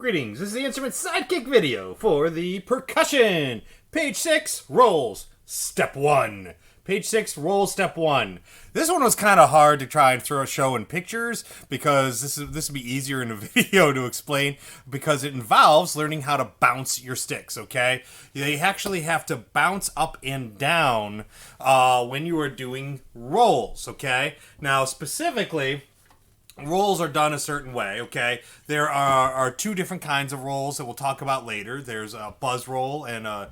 Greetings, this is the Instrument Sidekick video for the percussion. Page 6, rolls, step 1. Page 6, rolls, step 1. This one was kind of hard to try and show in pictures because this would be easier in a video to explain because it involves learning how to bounce your sticks, okay? You actually have to bounce up and down when you are doing rolls, okay? Now, specifically, rolls are done a certain way, okay? There are two different kinds of rolls that we'll talk about later. There's a buzz roll and a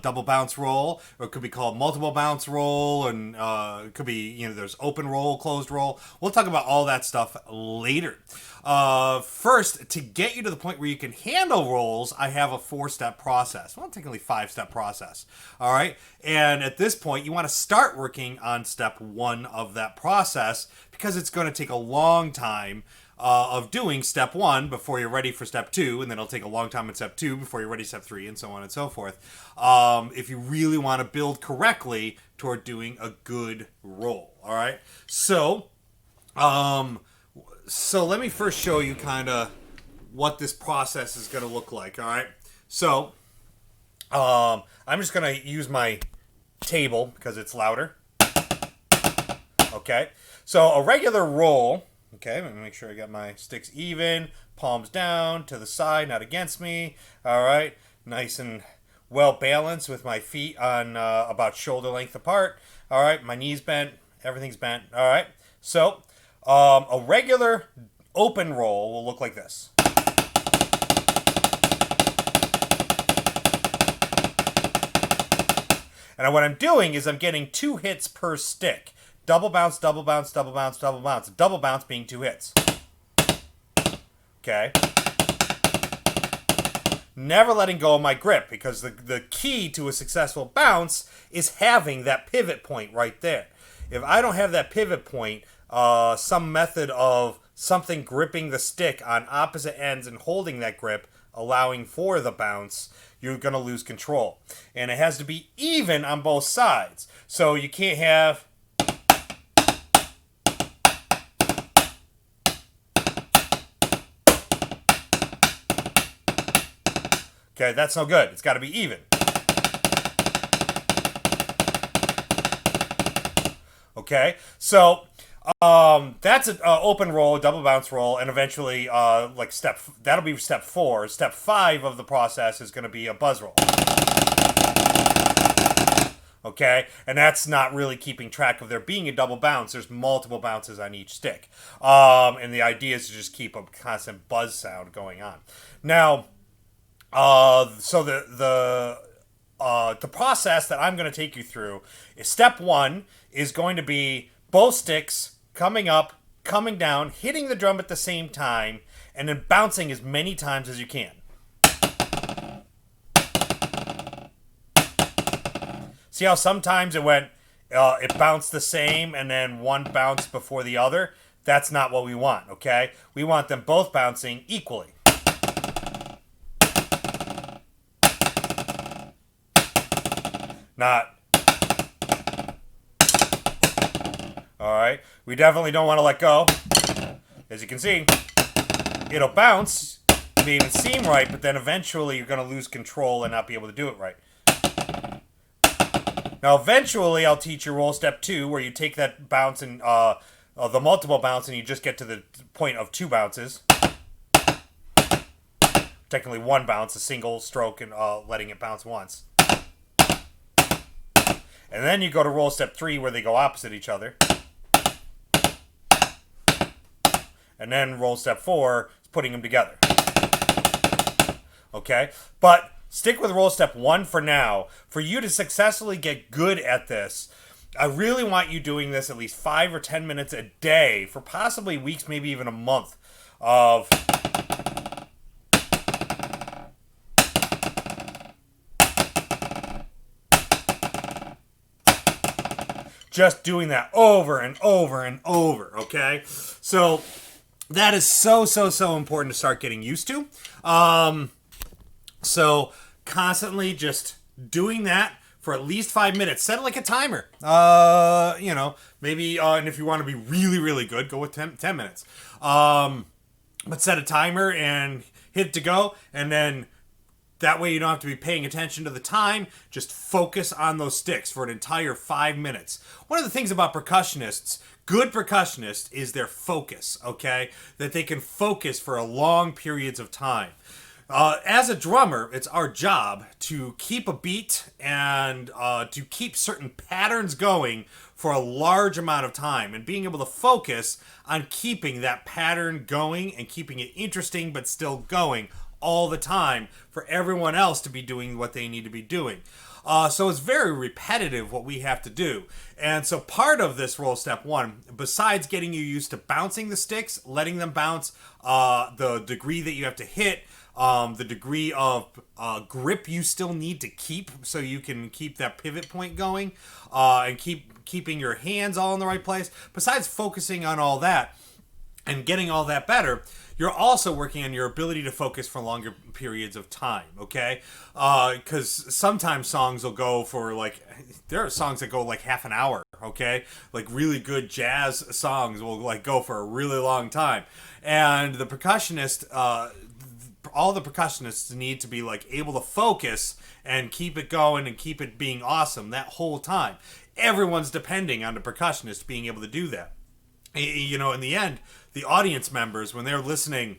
double bounce roll, or it could be called multiple bounce roll, and it could be, there's open roll, closed roll. We'll talk about all that stuff later. First, to get you to the point where you can handle rolls, I have a 4-step process. Well, technically 5-step process. All right. And at this point, you want to start working on step 1 of that process because it's going to take a long time of doing step 1 before you're ready for step 2, and then it'll take a long time in step 2 before you're ready for step 3, and so on and so forth. If you really want to build correctly toward doing a good roll. All right. So let me first show you kind of what this process is going to look like, all right? So I'm just going to use my table because it's louder. Okay, so a regular roll, okay, let me make sure I got my sticks even, palms down, to the side, not against me, all right? Nice and well balanced with my feet on about shoulder length apart, all right? My knees bent, everything's bent, all right? So a regular open roll will look like this. And what I'm doing is I'm getting 2 hits per stick. Double bounce, double bounce, double bounce, double bounce. Double bounce being 2 hits. Okay. Never letting go of my grip because the key to a successful bounce is having that pivot point right there. If I don't have that pivot point, some method of something gripping the stick on opposite ends and holding that grip, allowing for the bounce, you're going to lose control. And it has to be even on both sides. So you can't have... Okay, that's no good. It's got to be even. Okay, so that's an open roll, double bounce roll, and eventually, that'll be step 4. Step 5 of the process is going to be a buzz roll. Okay, and that's not really keeping track of there being a double bounce. There's multiple bounces on each stick, and the idea is to just keep a constant buzz sound going on. Now, so the process that I'm going to take you through is step 1 is going to be both sticks coming up, coming down, hitting the drum at the same time, and then bouncing as many times as you can. See how sometimes it bounced the same and then one bounced before the other? That's not what we want, okay? We want them both bouncing equally. Not. All right. We definitely don't want to let go. As you can see, it'll bounce. It may even seem right, but then eventually you're going to lose control and not be able to do it right. Now, eventually, I'll teach you roll step 2, where you take that bounce and the multiple bounce, and you just get to the point of 2 bounces. Technically, 1 bounce, a single stroke, and letting it bounce once. And then you go to roll step 3 where they go opposite each other. And then roll step 4 is putting them together. Okay? But stick with roll step 1 for now. For you to successfully get good at this, I really want you doing this at least 5 or 10 minutes a day for possibly weeks, maybe even a month of... just doing that over and over and over, okay? So that is so important to start getting used to. So constantly just doing that for at least 5 minutes. Set it like a timer. Maybe, and if you want to be really, really good, go with 10 minutes. But set a timer and hit it to go, and then that way you don't have to be paying attention to the time. Just focus on those sticks for an entire 5 minutes. One of the things about percussionists, good percussionists, is their focus, okay? That they can focus for long periods of time. As a drummer, it's our job to keep a beat and to keep certain patterns going for a large amount of time, and being able to focus on keeping that pattern going and keeping it interesting but still going all the time for everyone else to be doing what they need to be doing. So it's very repetitive what we have to do. And so part of this roll step one, besides getting you used to bouncing the sticks, letting them bounce, the degree that you have to hit, the degree of grip you still need to keep so you can keep that pivot point going, and keeping your hands all in the right place. Besides focusing on all that and getting all that better, you're also working on your ability to focus for longer periods of time, okay? Because sometimes songs will go for there are songs that go like half an hour, okay? Like really good jazz songs will like go for a really long time. And the percussionist, all the percussionists need to be like able to focus and keep it going and keep it being awesome that whole time. Everyone's depending on the percussionist being able to do that. You know, in the end, the audience members, when they're listening,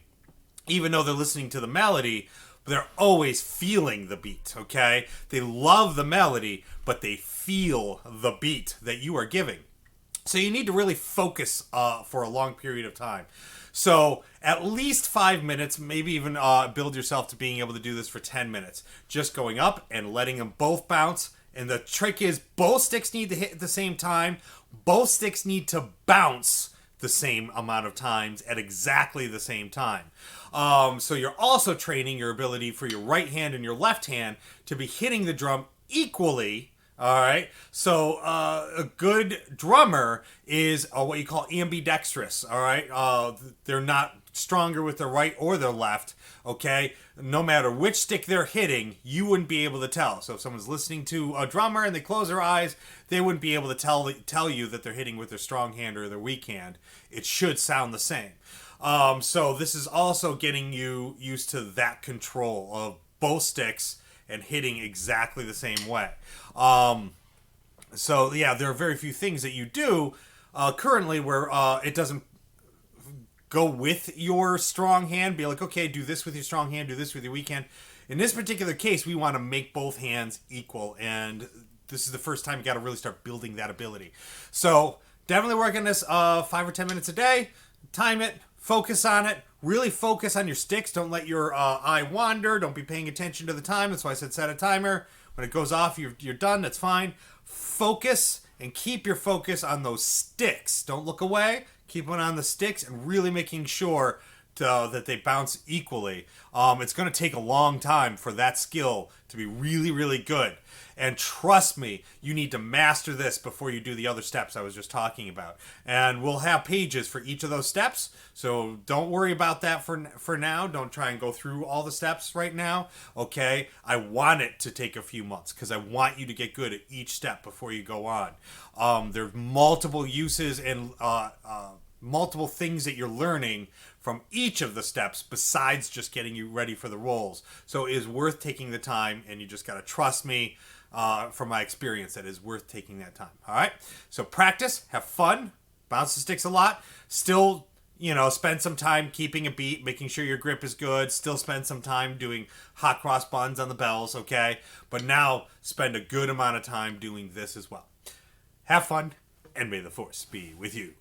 even though they're listening to the melody, they're always feeling the beat, okay? They love the melody, but they feel the beat that you are giving. So you need to really focus for a long period of time. So at least 5 minutes, maybe even build yourself to being able to do this for 10 minutes. Just going up and letting them both bounce. And the trick is both sticks need to hit at the same time. Both sticks need to bounce the same amount of times at exactly the same time. So you're also training your ability for your right hand and your left hand to be hitting the drum equally. All right. So a good drummer is what you call ambidextrous. All right. They're not stronger with their right or their left. Okay. No matter which stick they're hitting, you wouldn't be able to tell. So if someone's listening to a drummer and they close their eyes, they wouldn't be able to tell you that they're hitting with their strong hand or their weak hand. It should sound the same. So this is also getting you used to that control of both sticks and hitting exactly the same way. So yeah, there are very few things that you do currently where it doesn't go with your strong hand. Be like, okay, do this with your strong hand, do this with your weak hand. In this particular case, we want to make both hands equal, and this is the first time you got to really start building that ability. So definitely work on this 5 or 10 minutes a day. Time it, focus on it, really focus on your sticks. Don't let your eye wander. Don't be paying attention to the time. That's why I said set a timer. When it goes off, you're done. That's fine. Focus and keep your focus on those sticks. Don't look away. Keep it on the sticks and really making sure that they bounce equally. It's going to take a long time for that skill to be really, really good. And trust me, you need to master this before you do the other steps I was just talking about. And we'll have pages for each of those steps, so don't worry about that for now. Don't try and go through all the steps right now, okay? I want it to take a few months because I want you to get good at each step before you go on. There's multiple uses and multiple things that you're learning from each of the steps besides just getting you ready for the rolls. So it is worth taking the time, and you just got to trust me from my experience that is worth taking that time. All right? So practice, have fun, bounce the sticks a lot, still, spend some time keeping a beat, making sure your grip is good, still spend some time doing hot cross buns on the bells, okay? But now spend a good amount of time doing this as well. Have fun, and may the force be with you.